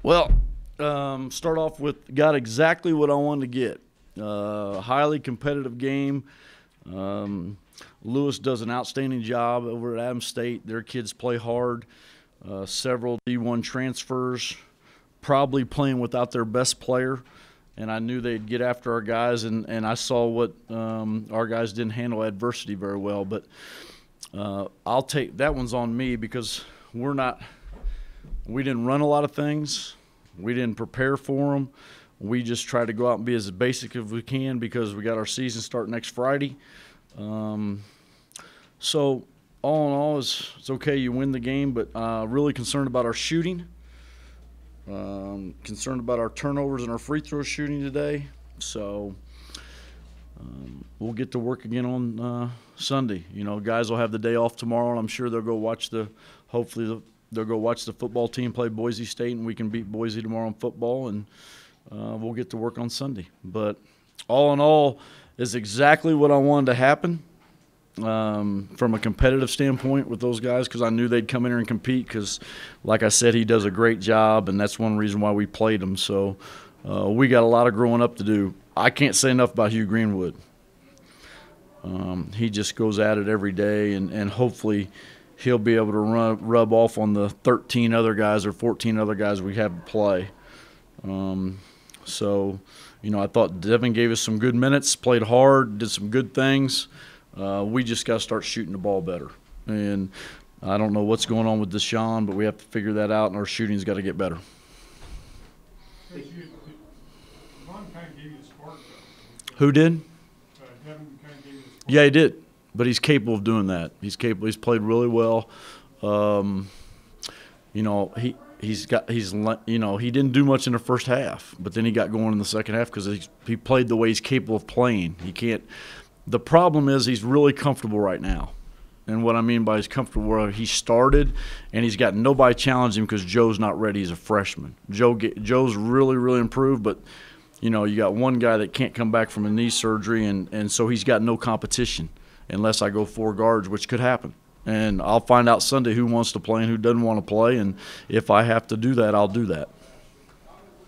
Well, start off with got exactly what I wanted to get. Highly competitive game. Lewis does an outstanding job over at Adams State. Their kids play hard. Several D1 transfers, probably playing without their best player. And I knew they'd get after our guys, and I saw what our guys didn't handle adversity very well. But I'll take that one's on me because we didn't run a lot of things. We didn't prepare for them. We just try to go out and be as basic as we can because we got our season start next Friday. So all in all, it's okay. You win the game, but really concerned about our shooting. Concerned about our turnovers and our free throw shooting today. So we'll get to work again on Sunday. You know, guys will have the day off tomorrow, and I'm sure they'll go watch they'll go watch the football team play Boise State, and we can beat Boise tomorrow in football, and we'll get to work on Sunday. But all in all, is exactly what I wanted to happen from a competitive standpoint with those guys, because I knew they'd come in here and compete because, like I said, he does a great job, and that's one reason why we played him. So we got a lot of growing up to do. I can't say enough about Hugh Greenwood. He just goes at it every day, and hopefully he'll be able to rub off on the 13 other guys or 14 other guys we have to play. So, you know, I thought Devon gave us some good minutes, played hard, did some good things. We just got to start shooting the ball better. And I don't know what's going on with Deshaun, but we have to figure that out, and our shooting's got to get better. Devon kind of gave you the spark, though. Who did? Devon kind of gave you the spark. Yeah, he did. But he's capable of doing that. He's capable. He's played really well. You know, he didn't do much in the first half, but then he got going in the second half because he played the way he's capable of playing. He can't. The problem is he's really comfortable right now. And what I mean by he's comfortable, where he started and he's got nobody challenging him because Joe's not ready. He's a freshman. Joe's really, really improved, but, you know, you got one guy that can't come back from a knee surgery, and so he's got no competition unless I go 4 guards, which could happen. And I'll find out Sunday who wants to play and who doesn't want to play, and if I have to do that, I'll do that.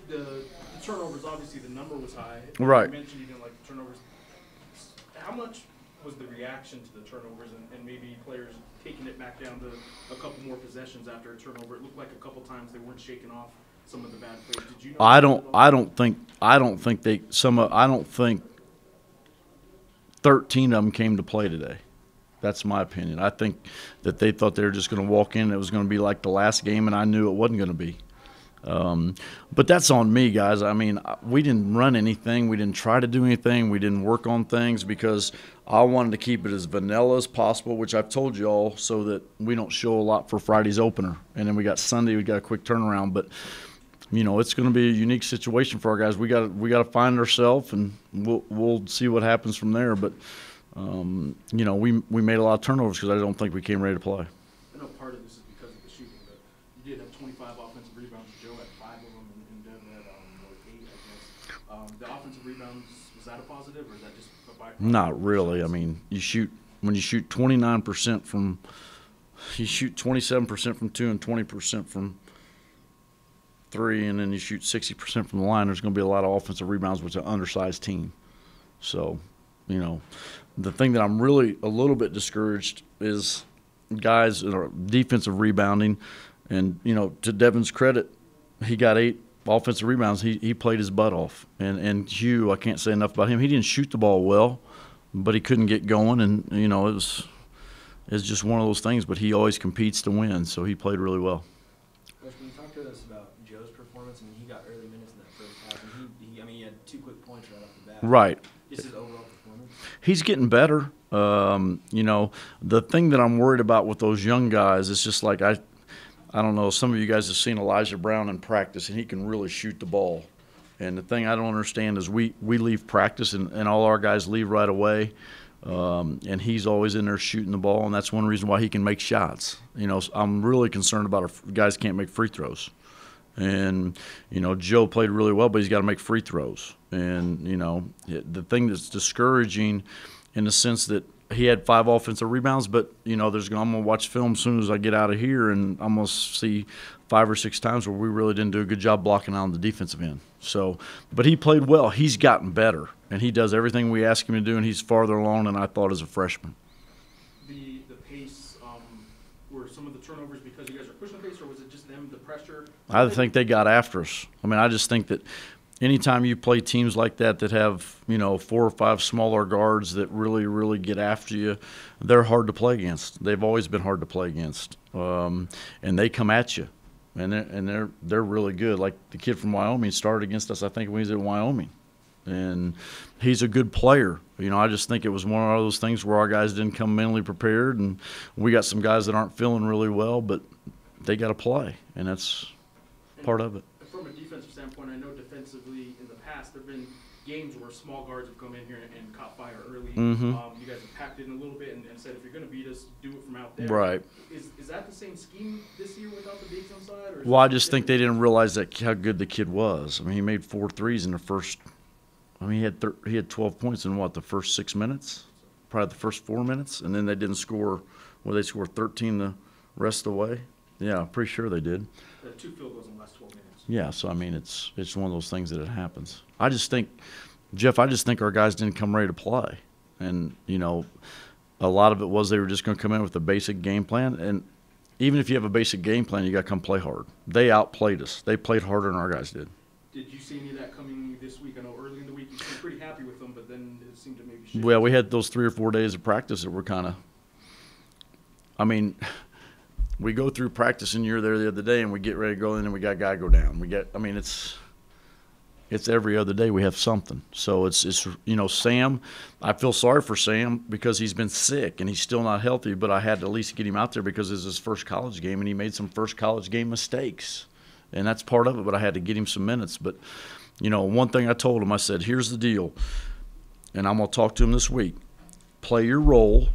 The turnovers, obviously the number was high. Right. You mentioned you didn't like the turnovers. How much was the reaction to the turnovers and maybe players taking it back down to a couple more possessions after a turnover? It looked like a couple times they weren't shaking off some of the bad plays. Did you know? I don't think 13 of them came to play today. That's my opinion. I think that they thought they were just going to walk in and it was going to be like the last game, and I knew it wasn't going to be. But that's on me, guys. I mean, we didn't run anything. We didn't try to do anything. We didn't work on things because I wanted to keep it as vanilla as possible, which I've told you all, so that we don't show a lot for Friday's opener. And then we got Sunday. We got a quick turnaround. But, you know, it's going to be a unique situation for our guys. We got to find ourselves, and we'll see what happens from there. But, you know, we made a lot of turnovers because I don't think we came ready to play. I know part of this is because of the shooting, but you did have 25 offensive rebounds. Joe had 5 of them, and Devon had 8, I guess. The offensive rebounds, was that a positive, or is that just a byproduct? Not really. I mean, when you shoot 29% from, you shoot 27% from 2 and 20% from 3, and then you shoot 60% from the line, there's going to be a lot of offensive rebounds with an undersized team. So, you know, the thing that I'm really a little bit discouraged is guys that are defensive rebounding. And, you know, to Devon's credit, he got 8 offensive rebounds. He played his butt off. And Hugh, I can't say enough about him. He didn't shoot the ball well, but he couldn't get going. And, you know, it's just one of those things. But he always competes to win, so he played really well. Coach, can you talk to us about Joe's performance? I mean, he got early minutes in that first half, and he had 2 quick points right off the bat. Right. Just his overall performance. He's getting better. You know, the thing that I'm worried about with those young guys is just like I don't know, some of you guys have seen Elijah Brown in practice, and he can really shoot the ball. And the thing I don't understand is we leave practice, and all our guys leave right away, and he's always in there shooting the ball, and that's one reason why he can make shots. You know, I'm really concerned about our guys can't make free throws. And, you know, Joe played really well, but he's got to make free throws. And, you know, the thing that's discouraging in the sense that he had 5 offensive rebounds, but, you know, I'm going to watch film as soon as I get out of here, and I'm going to see 5 or 6 times where we really didn't do a good job blocking out on the defensive end. So, but he played well. He's gotten better, and he does everything we ask him to do, and he's farther along than I thought as a freshman. The pace, were some of the turnovers because you guys are pushing the pace, or was it just them, the pressure? I think they got after us. I mean, I just think that anytime you play teams like that have, 4 or 5 smaller guards that really, really get after you, they're hard to play against. They've always been hard to play against, and they come at you, and they're really good. Like the kid from Wyoming started against us, I think, when he was at Wyoming, and he's a good player. I just think it was one of those things where our guys didn't come mentally prepared, and we got some guys that aren't feeling really well, but they got to play, and that's part of it. From a defensive standpoint, I know defensively in the past there have been games where small guards have come in here and caught fire early. Mm-hmm. You guys have packed it in a little bit and said, if you're going to beat us, do it from out there. Right. Is that the same scheme this year without the bigs on side? Or Well, I just think they didn't realize how good the kid was. I mean, he made 4 threes in the first. I mean, he had 12 points in the first 6 minutes, probably the first 4 minutes, and then they didn't score. Well, they scored 13 the rest of the way. Yeah, I'm pretty sure they did. 2 field goals in the last 12 minutes. Yeah, so I mean, it's one of those things that it happens. I just think, Jeff, our guys didn't come ready to play, and a lot of it was they were just going to come in with a basic game plan, and even if you have a basic game plan, you got to come play hard. They outplayed us. They played harder than our guys did. Did you see any of that coming this week? I know early in the week you seemed pretty happy with them, but then it seemed to maybe shift. Well, we had those 3 or 4 days of practice that were kind of. I mean, we go through practice, and you're there the other day, and we get ready to go in, and we got a guy go down. It's every other day we have something. So it's Sam. I feel sorry for Sam because he's been sick and he's still not healthy. But I had to at least get him out there because it's his first college game, and he made some first college game mistakes, and that's part of it. But I had to get him some minutes. But one thing I told him, I said, here's the deal, and I'm gonna talk to him this week. Play your role,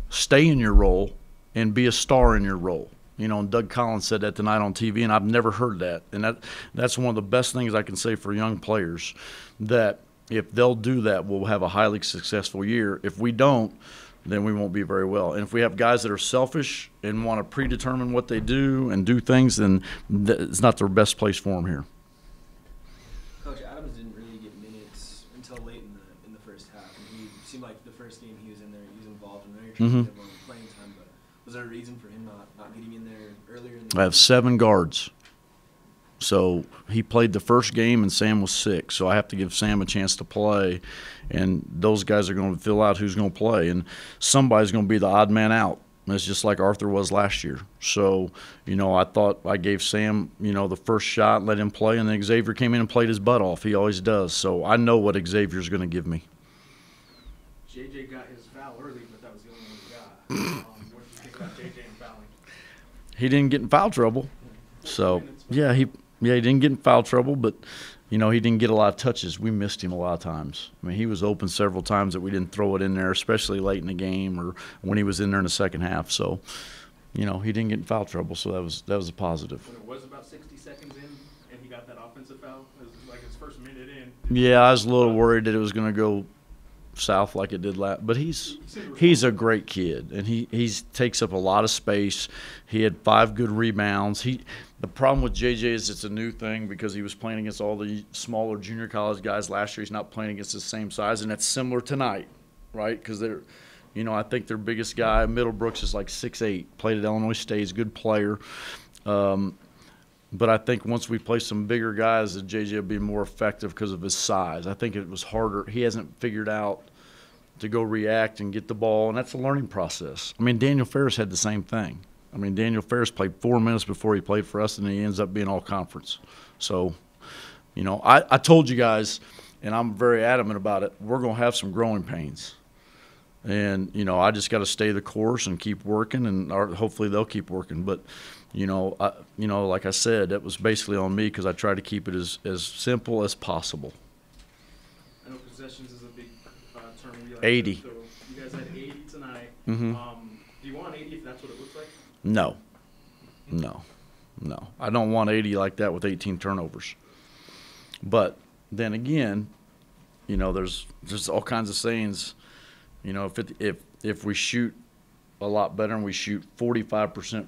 stay in your role, and be a star in your role. And Doug Collins said that tonight on TV, and I've never heard that. And that's one of the best things I can say for young players, that if they'll do that, we'll have a highly successful year. If we don't, then we won't be very well. And if we have guys that are selfish and want to predetermine what they do and do things, then it's not the best place for them here. Coach Adams didn't really get minutes until late in the first half. And he seemed like the first game he was in there, he was involved in there, trying to get more playing time. But was there a reason for him not getting in there earlier in the game? I have 7 guards. So he played the first game, and Sam was sick. So I have to give Sam a chance to play, and those guys are going to fill out who's going to play. And somebody's going to be the odd man out. It's just like Arthur was last year. So, I thought I gave Sam, the first shot, let him play, and then Xavier came in and played his butt off. He always does. So I know what Xavier's going to give me. JJ got his foul early, but that was the only one he got. What did you think about JJ and fouling? He didn't get in foul trouble. So, yeah, he didn't get in foul trouble, but, he didn't get a lot of touches. We missed him a lot of times. I mean, he was open several times that we didn't throw it in there, especially late in the game or when he was in there in the second half. So, he didn't get in foul trouble, so that was a positive. When it was about 60 seconds in and he got that offensive foul, it was like his first minute in. Yeah, I was a little worried that it was going to go south like it did last, but he's a great kid, and he takes up a lot of space. He had 5 good rebounds. The problem with JJ is it's a new thing because he was playing against all the smaller junior college guys last year. He's not playing against the same size, and that's similar tonight, right? Because they're, I think their biggest guy, Middlebrooks, is like 6'8", played at Illinois State, he's a good player. But I think once we play some bigger guys, that JJ will be more effective because of his size. I think it was harder. He hasn't figured out to go react and get the ball, and that's a learning process. I mean, Daniel Ferris had the same thing. I mean, Daniel Ferris played 4 minutes before he played for us, and he ends up being all conference. So, I told you guys, and I'm very adamant about it, we're going to have some growing pains. And, I just got to stay the course and keep working, and hopefully they'll keep working. But, like I said, that was basically on me because I tried to keep it as simple as possible. I know possessions is a big term. 80. So you guys had 80 tonight. Mm-hmm. Do you want 80 if that's what it looks like? No. I don't want 80 like that with 18 turnovers. But then again, there's all kinds of sayings. If we shoot a lot better and we shoot 45%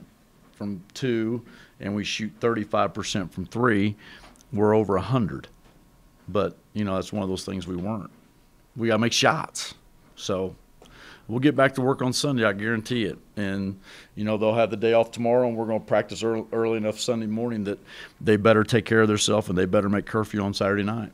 from 2 and we shoot 35% from 3, we're over 100. But, you know, that's one of those things we weren't. We got to make shots. So we'll get back to work on Sunday, I guarantee it. And, you know, they'll have the day off tomorrow, and we're going to practice early enough Sunday morning that they better take care of themselves and they better make curfew on Saturday night.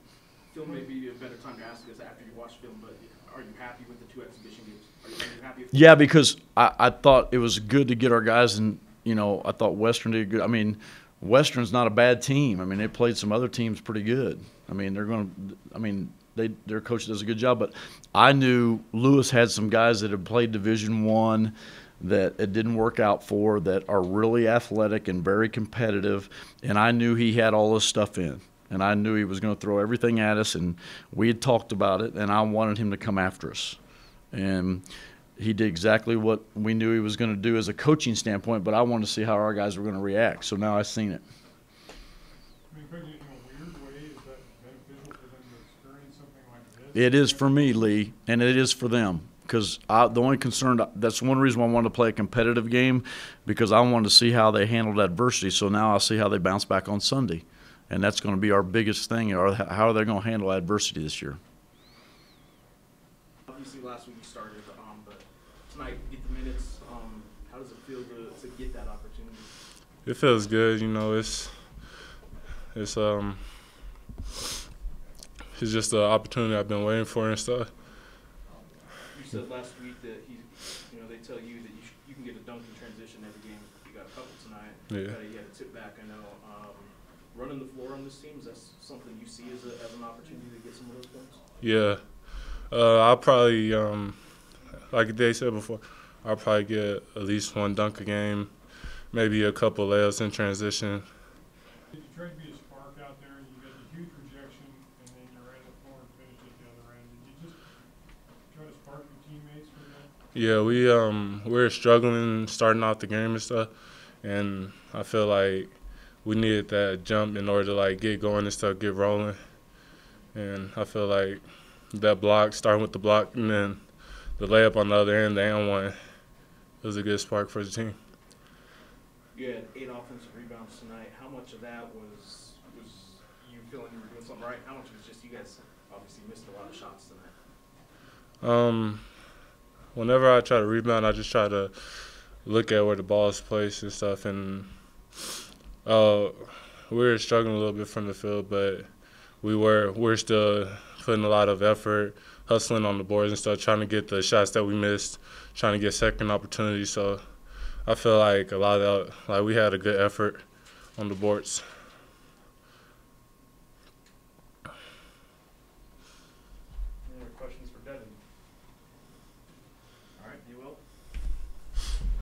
Film may be a better time to ask us after you watch film, but are you happy with the 2 exhibition games? Are you happy with Yeah, because I thought it was good to get our guys in. You know, I thought Western did good. I mean, Western's not a bad team. I mean, they played some other teams pretty good. I mean, their coach does a good job. But I knew Lewis had some guys that had played Division I that it didn't work out for, that are really athletic and very competitive. And I knew he had all this stuff in. And I knew he was going to throw everything at us. And we had talked about it, and I wanted him to come after us. And he did exactly what we knew he was going to do as a coaching standpoint, but I wanted to see how our guys were going to react. So now I've seen it. I mean, Craig, in a weird way, is that beneficial for them to experience something like this? It is for me, Lee, and it is for them. Because the only concern, that's one reason why I wanted to play a competitive game, because I wanted to see how they handled adversity. So now I'll see how they bounce back on Sunday. And that's going to be our biggest thing, or how are they going to handle adversity this year. Obviously, last week you started, but tonight you get the minutes. How does it feel to get that opportunity? It feels good, you know. It's just an opportunity I've been waiting for and stuff. You said last week that they tell you that you can get a dunk in transition every game. You got a couple tonight. Yeah. You had a tip back. I know. Running the floor on this team, is that something you see as an opportunity to get some of those points? Yeah. I'll probably, like they said before, I'll probably get at least 1 dunk a game, maybe a couple layups in transition. Did you try to be a spark out there, and you got the huge rejection, and then you ran the floor and finished at the other end? Did you just try to spark your teammates for that? Yeah, we were struggling starting out the game and stuff, and I feel like we needed that jump in order to like get going and stuff, get rolling. And I feel like that block, starting with the block and then the layup on the other end, the and one, it was a good spark for the team. You had 8 offensive rebounds tonight. How much of that was you feeling you were doing something right? How much was just you guys obviously missed a lot of shots tonight? Whenever I try to rebound, I just try to look at where the ball is placed and stuff. And we were struggling a little bit from the field, but we're still putting a lot of effort, hustling on the boards and stuff, trying to get the shots that we missed, trying to get second opportunities. So I feel like a lot of that, we had a good effort on the boards. Any other questions for Devon? All right, you will.